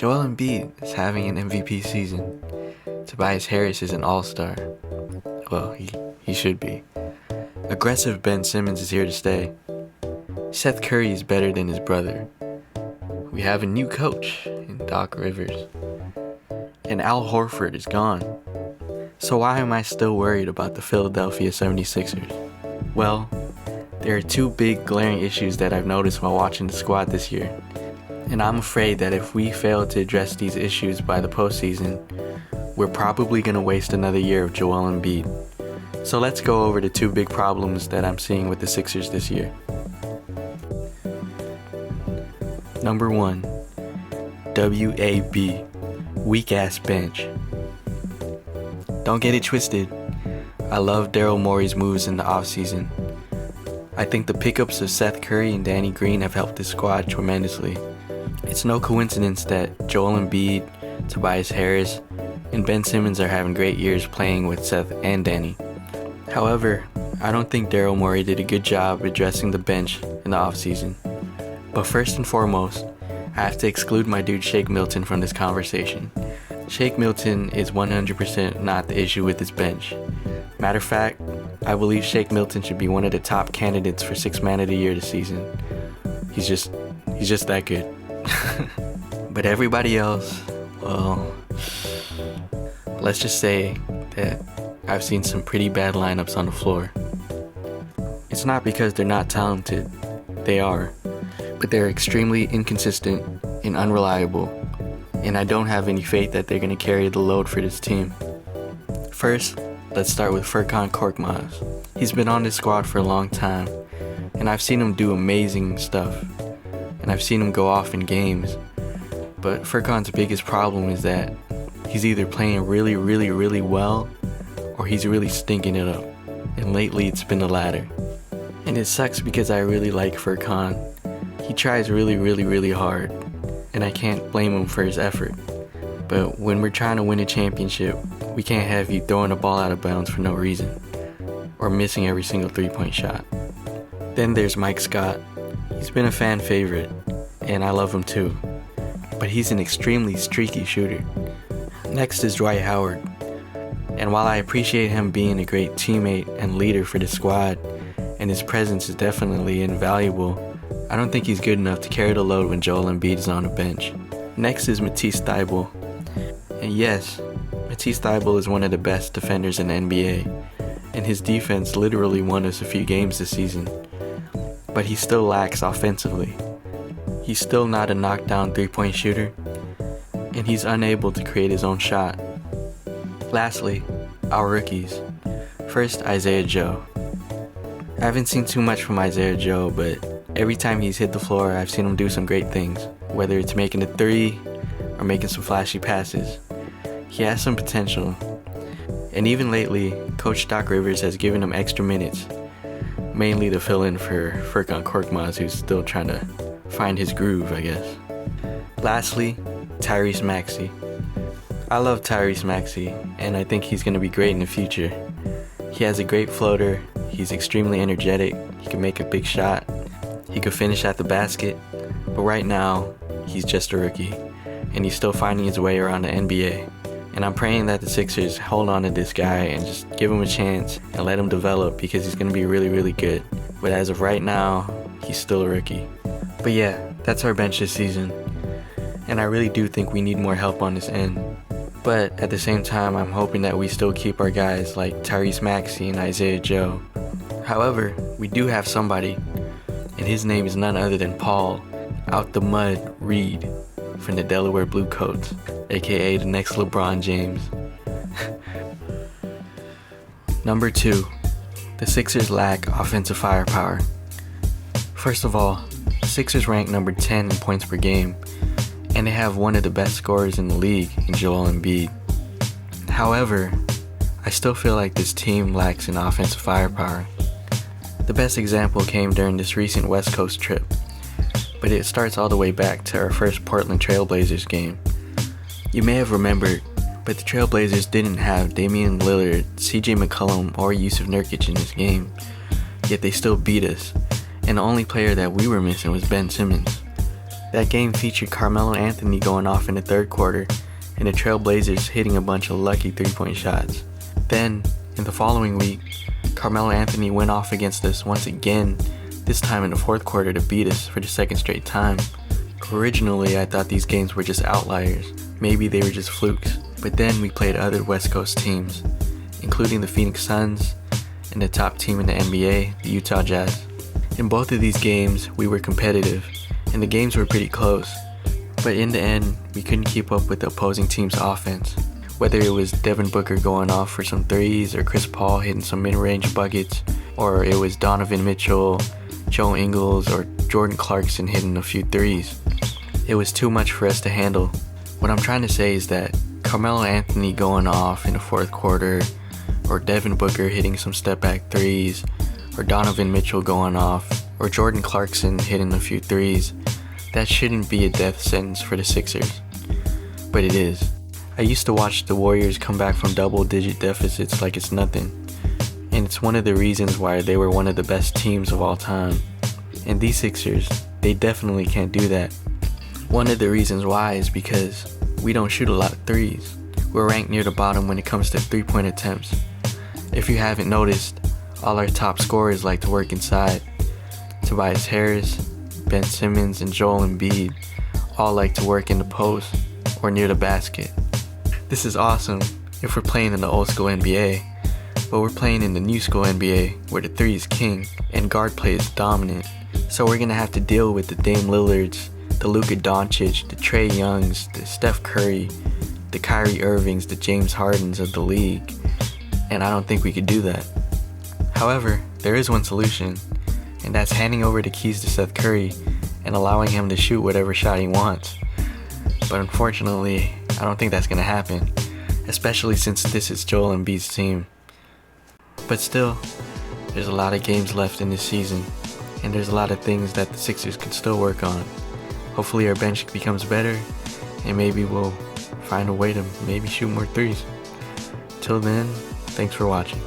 Joel Embiid is having an MVP season. Tobias Harris is an all-star. Well, he should be. Aggressive Ben Simmons is here to stay. Seth Curry is better than his brother. We have a new coach in Doc Rivers. And Al Horford is gone. So why am I still worried about the Philadelphia 76ers? Well, there are two big glaring issues that I've noticed while watching the squad this year. And I'm afraid that if we fail to address these issues by the postseason, we're probably going to waste another year of Joel Embiid. So let's go over the two big problems that I'm seeing with the Sixers this year. Number 1, WAB, weak-ass bench. Don't get it twisted. I love Daryl Morey's moves in the offseason. I think the pickups of Seth Curry and Danny Green have helped this squad tremendously. It's no coincidence that Joel Embiid, Tobias Harris, and Ben Simmons are having great years playing with Seth and Danny. However, I don't think Daryl Morey did a good job addressing the bench in the offseason. But first and foremost, I have to exclude my dude Shake Milton from this conversation. Shake Milton is 100% not the issue with this bench. Matter of fact, I believe Shake Milton should be one of the top candidates for Sixth Man of the Year this season. He's just that good. But everybody else, well, let's just say that I've seen some pretty bad lineups on the floor. It's not because they're not talented, they are, but they're extremely inconsistent and unreliable, and I don't have any faith that they're going to carry the load for this team. First, let's start with Furkan Korkmaz. He's been on this squad for a long time, and I've seen him do amazing stuff, and I've seen him go off in games, but Furkan's biggest problem is that he's either playing really, really, really well, or he's really stinking it up, and lately it's been the latter. And it sucks because I really like Furkan. He tries really, really, really hard, and I can't blame him for his effort. But when we're trying to win a championship, we can't have you throwing a ball out of bounds for no reason, or missing every single three-point shot. Then there's Mike Scott. He's been a fan favorite, and I love him too, but he's an extremely streaky shooter. Next is Dwight Howard, and while I appreciate him being a great teammate and leader for the squad, and his presence is definitely invaluable, I don't think he's good enough to carry the load when Joel Embiid is on the bench. Next is Mattie Steibel. And yes, Mattie Steibel is one of the best defenders in the NBA, and his defense literally won us a few games this season. But he still lacks offensively. He's still not a knockdown three-point shooter, and he's unable to create his own shot. Lastly, our rookies. First, Isaiah Joe. I haven't seen too much from Isaiah Joe, but every time he's hit the floor, I've seen him do some great things, whether it's making a three or making some flashy passes. He has some potential, and even lately, Coach Doc Rivers has given him extra minutes, mainly to fill in for Furkan Korkmaz, who's still trying to find his groove, I guess. Lastly, Tyrese Maxi. I love Tyrese Maxi, and I think he's going to be great in the future. He has a great floater, he's extremely energetic, he can make a big shot, he could finish at the basket, but right now, he's just a rookie, and he's still finding his way around the NBA. And I'm praying that the Sixers hold on to this guy and just give him a chance and let him develop, because he's going to be really, really good. But as of right now, he's still a rookie. But yeah, that's our bench this season, and I really do think we need more help on this end. But at the same time, I'm hoping that we still keep our guys like Tyrese Maxi and Isaiah Joe. However, we do have somebody, and his name is none other than Paul Out the Mud Reed from the Delaware Bluecoats, aka the next LeBron James. Number 2, the Sixers lack offensive firepower. First of all, the Sixers rank number 10 in points per game, and they have one of the best scorers in the league in Joel Embiid. However, I still feel like this team lacks in offensive firepower. The best example came during this recent West Coast trip, but it starts all the way back to our first Portland Trailblazers game. You may have remembered, but the Trailblazers didn't have Damian Lillard, CJ McCollum, or Yusuf Nurkic in this game, yet they still beat us, and the only player that we were missing was Ben Simmons. That game featured Carmelo Anthony going off in the third quarter and the Trailblazers hitting a bunch of lucky three-point shots. Then, in the following week, Carmelo Anthony went off against us once again, this time in the fourth quarter to beat us for the second straight time. Originally, I thought these games were just outliers. Maybe they were just flukes. But then we played other West Coast teams, including the Phoenix Suns and the top team in the NBA, the Utah Jazz. In both of these games, we were competitive, and the games were pretty close. But in the end, we couldn't keep up with the opposing team's offense. Whether it was Devin Booker going off for some threes, or Chris Paul hitting some mid-range buckets, or it was Donovan Mitchell, Joe Ingles, or Jordan Clarkson hitting a few threes. It was too much for us to handle. What I'm trying to say is that Carmelo Anthony going off in the fourth quarter, or Devin Booker hitting some step-back threes, or Donovan Mitchell going off, or Jordan Clarkson hitting a few threes, that shouldn't be a death sentence for the Sixers. But it is. I used to watch the Warriors come back from double-digit deficits like it's nothing, and it's one of the reasons why they were one of the best teams of all time. And these Sixers, they definitely can't do that. One of the reasons why is because we don't shoot a lot of threes. We're ranked near the bottom when it comes to three-point attempts. If you haven't noticed, all our top scorers like to work inside. Tobias Harris, Ben Simmons, and Joel Embiid all like to work in the post or near the basket. This is awesome if we're playing in the old school NBA, but we're playing in the new school NBA where the three is king and guard play is dominant. So we're gonna have to deal with the Dame Lillards, the Luka Doncic, the Trae Youngs, the Steph Curry, the Kyrie Irvings, the James Hardens of the league, and I don't think we could do that. However, there is one solution, and that's handing over the keys to Seth Curry and allowing him to shoot whatever shot he wants. But unfortunately, I don't think that's going to happen, especially since this is Joel Embiid's team. But still, there's a lot of games left in this season, and there's a lot of things that the Sixers can still work on. Hopefully our bench becomes better, and maybe we'll find a way to maybe shoot more threes. Till then, thanks for watching.